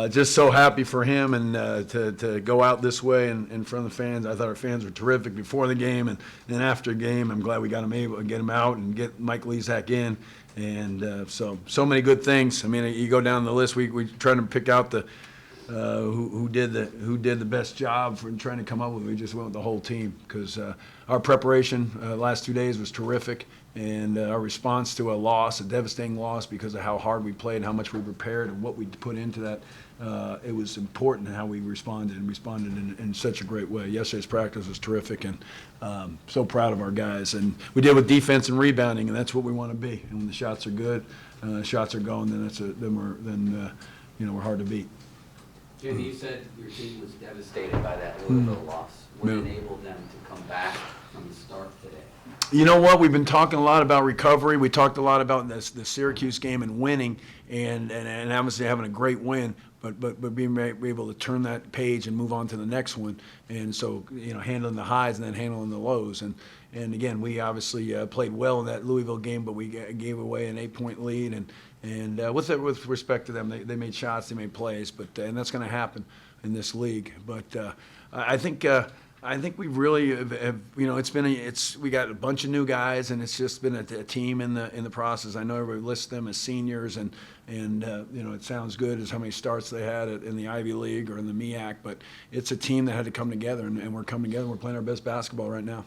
just so happy for him and to go out this way in front of the fans. I thought our fans were terrific before the game and then after the game. I'm glad we got him able to get him out and get Mike Lezak in. And so many good things. I mean, you go down the list. We tried to pick out the who did the best job for trying to come up with it. We just went with the whole team because our preparation last 2 days was terrific, and our response to a devastating loss because of how hard we played and how much we prepared and what we put into that, it was important how we responded in such a great way. Yesterday's practice was terrific, and so proud of our guys. And we did with defense and rebounding, and that's what we want to be. And when the shots are good, shots are going, then we're hard to beat. Jimmy, you said your team was devastated by that Louisville loss. What enabled them to come back from the start today? You know what? We've been talking a lot about recovery. We talked a lot about the Syracuse game and winning, and obviously having a great win, but being able to turn that page and move on to the next one. And so, handling the highs and then handling the lows. And again, we obviously played well in that Louisville game, but we gave away an 8-point lead. And with respect to them, they made shots, they made plays, and that's going to happen in this league. But I think we really have we got a bunch of new guys, and it's just been a team in the process. I know everybody lists them as seniors, and it sounds good as how many starts they had in the Ivy League or in the MEAC, but it's a team that had to come together, and we're coming together. We're playing our best basketball right now.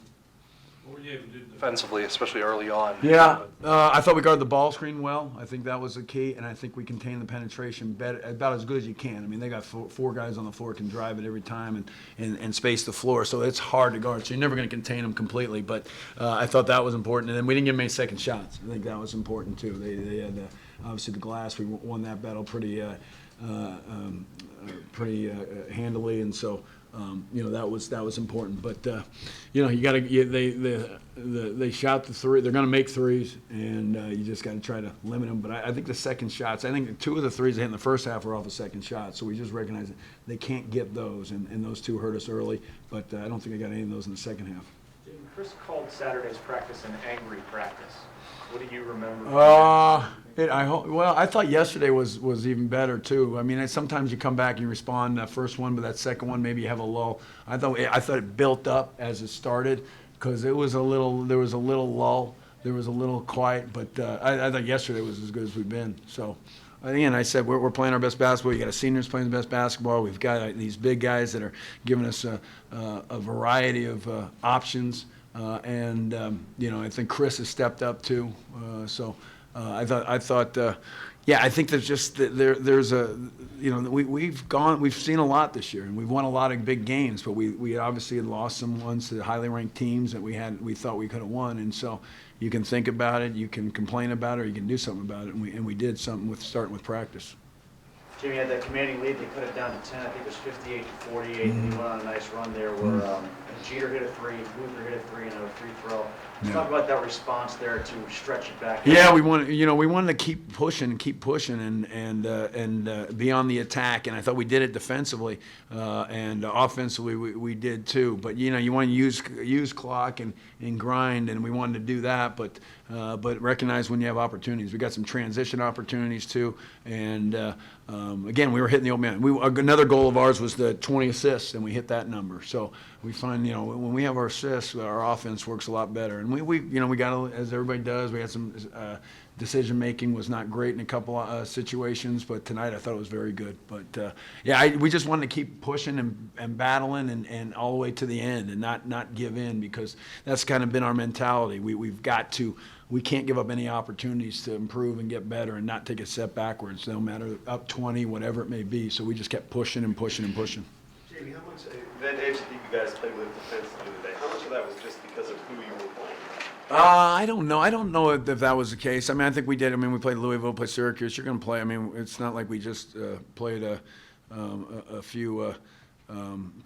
What were you able to do defensively, especially early on? Yeah, I thought we guarded the ball screen well. I think that was the key, and I think we contained the penetration better, about as good as you can. I mean, they got four guys on the floor can drive it every time and space the floor, so it's hard to guard. So you're never going to contain them completely, but I thought that was important. And then we didn't give them any second shots. I think that was important too. They had obviously the glass. We won that battle pretty handily, and so. That was important, but you got to. They shot the three. They're going to make threes, and you just got to try to limit them. But I think the second shots. I think 2 of the threes they hit in the first half were off a second shot. So we just recognize that they can't get those, and those 2 hurt us early. But I don't think I got any of those in the second half. Chris called Saturday's practice an angry practice. What do you remember? I thought yesterday was even better too. I mean, sometimes you come back and you respond that first one, but that second one maybe you have a lull. I thought it built up as it started because there was a little lull, there was a little quiet, but I thought yesterday was as good as we've been. So. Again, I said we're playing our best basketball. You got a seniors playing the best basketball. We've got these big guys that are giving us a variety of options, and I think Chris has stepped up too. I think there's just there's a we've seen a lot this year, and we've won a lot of big games, but we obviously had lost some ones to highly ranked teams that we thought we could have won, and so. You can think about it, you can complain about it, or you can do something about it, and we did something starting with practice. Jimmy had that commanding lead. They cut it down to 10. I think it was 58-48, and he went on a nice run there where Jeter hit a 3, Luther hit a 3, and a free throw. Let's talk about that response there to stretch it back. Yeah, we wanted to keep pushing and be on the attack, and I thought we did it defensively, and offensively we did too. But you want to use clock and grind, and we wanted to do that, but recognize when you have opportunities. We got some transition opportunities too, and again, we were hitting the old man. Another goal of ours was the 20 assists, and we hit that number. So we find when we have our assists, our offense works a lot better. And we got, as everybody does, we had some decision making was not great in a couple situations, but tonight I thought it was very good. But we just wanted to keep pushing and battling and all the way to the end and not give in, because that's kind of been our mentality. We can't give up any opportunities to improve and get better and not take a step backwards, no matter up 20, whatever it may be. So we just kept pushing and pushing and pushing. Jamie, how much that edge that you guys played with defensively today, how much of that was just because of who you were playing? I don't know. I don't know if that was the case. I mean, I think we did. I mean, we played Louisville, played Syracuse. You're going to play. I mean, it's not like we just played a few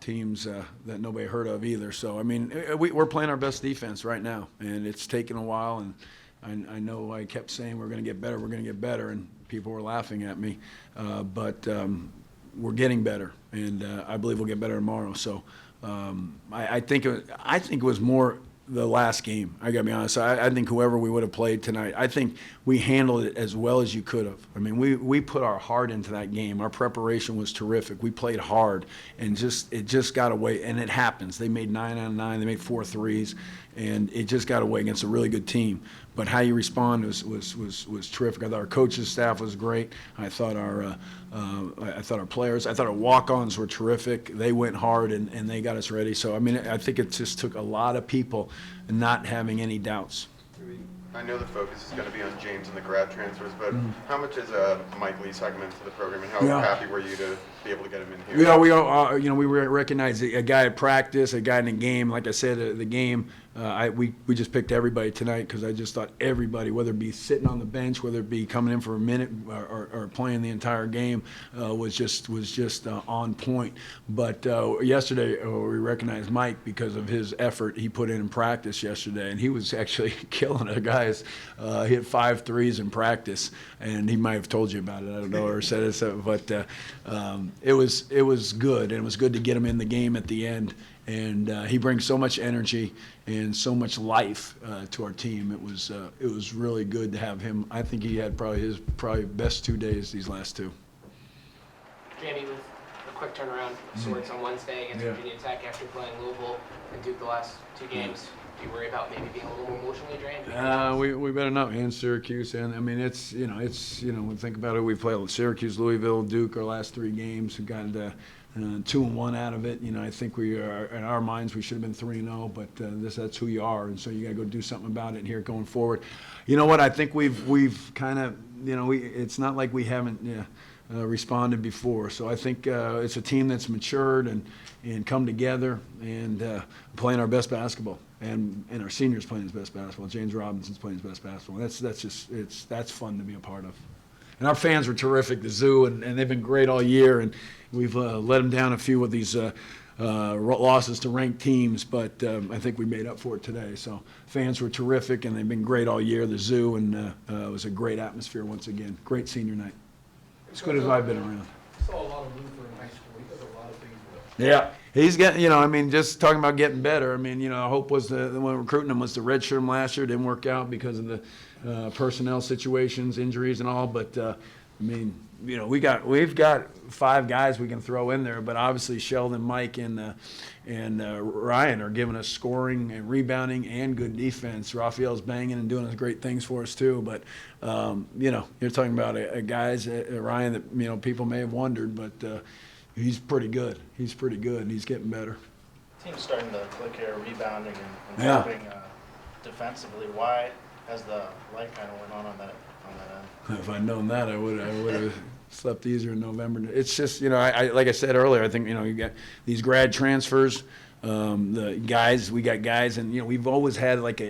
teams that nobody heard of either. So, I mean, we're playing our best defense right now, and it's taken a while. And I know I kept saying we're going to get better, and people were laughing at me. But we're getting better, and I believe we'll get better tomorrow. So I think it was more the last game. I got to be honest. I think whoever we would have played tonight, I think we handled it as well as you could have. I mean, we put our heart into that game. Our preparation was terrific. We played hard, and it just got away. And it happens. They made 9 out of 9. They made 4 threes, and it just got away against a really good team. But how you respond was terrific. I thought our coaching staff was great. I thought our players, I thought our walk-ons were terrific. They went hard and they got us ready. So I mean, I think it just took a lot of people not having any doubts. I know the focus is going to be on James and the grad transfers, but how much is Mike Lee segment to the program, and how happy were you to be able to get him in here? Yeah, we recognize a guy at practice, a guy in the game. Like I said, the game, we just picked everybody tonight because I just thought everybody, whether it be sitting on the bench, whether it be coming in for a minute or playing the entire game, was just on point. But yesterday we recognized Mike because of his effort he put in practice yesterday, and he was actually killing it, guys. He hit 5 threes in practice, and he might have told you about it. I don't know, or said it, but it was good, and it was good to get him in the game at the end. And he brings so much energy and so much life to our team. It was really good to have him. I think he had probably his best 2 days these last 2. Jamie, with a quick turnaround of sorts on Wednesday against Virginia Tech after playing Louisville and Duke the last 2 games, do you worry about maybe being a little more emotionally drained? We better not. And Syracuse, and I mean it's when think about it, we played Syracuse, Louisville, Duke our last 3 games. We got 2-1 out of it. I think we are, in our minds, we should have been 3-0, but that's who you are, and so you got to go do something about it here going forward. You know what? I think we've kind of, it's not like we haven't responded before. So I think it's a team that's matured and come together and playing our best basketball. And our seniors playing his best basketball. James Robinson's playing his best basketball. That's fun to be a part of. And our fans were terrific, the Zoo, and they've been great all year. And we've let them down a few of these losses to ranked teams, but I think we made up for it today. So fans were terrific, and they've been great all year, the Zoo, and it was a great atmosphere once again. Great senior night. As good as I've been around. I saw a lot of Luther in high school. He does a lot of things well. Yeah. He's getting, just talking about getting better. I mean, hope was when recruiting him was to redshirt him last year. Didn't work out because of the personnel situations, injuries and all. But, we've got 5 guys we can throw in there. But obviously Sheldon, Mike, and Ryan are giving us scoring and rebounding and good defense. Raphael's banging and doing great things for us too. But, you're talking about a guys, Ryan, that, people may have wondered, but he's pretty good. He's pretty good, and he's getting better. Team's starting to click here, rebounding and helping defensively. Why has the light kind of went on that end? If I'd known that, I would have slept easier in November. It's just, like I said earlier, I think, you got these grad transfers, the guys, we got guys, and, we've always had like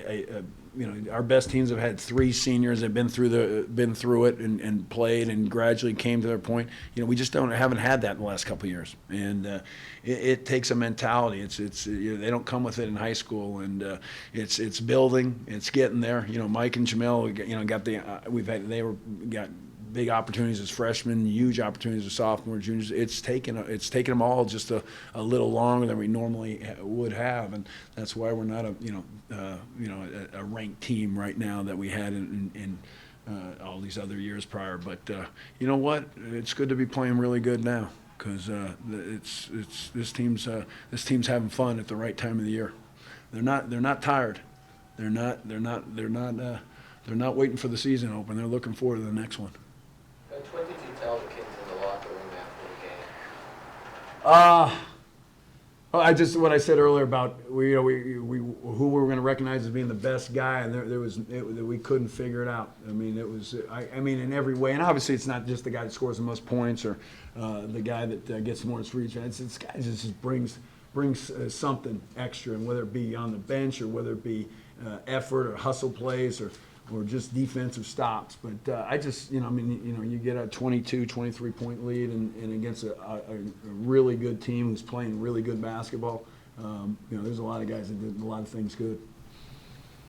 our best teams have had 3 seniors that have been through it and played and gradually came to their point. We just haven't had that in the last couple of years, and it takes a mentality. It's they don't come with it in high school, and it's building, it's getting there. Mike and Jamel, got big opportunities as freshmen, huge opportunities as sophomores, juniors. It's taken them all just a little longer than we normally would have, and that's why we're not a ranked team right now that we had in all these other years prior. But you know what? It's good to be playing really good now because this team's having fun at the right time of the year. They're not tired. They're not waiting for the season to open. They're looking forward to the next one. Coach, what did you tell the kids in the locker room after the game? Well, what I said earlier about who we were going to recognize as being the best guy, and we couldn't figure it out. I mean, in every way, and obviously it's not just the guy that scores the most points or the guy that gets the most reach. It's guys that just brings something extra, and whether it be on the bench or whether it be effort or hustle plays or just defensive stops. But you get a 22, 23-point lead and against a really good team who's playing really good basketball. There's a lot of guys that did a lot of things good.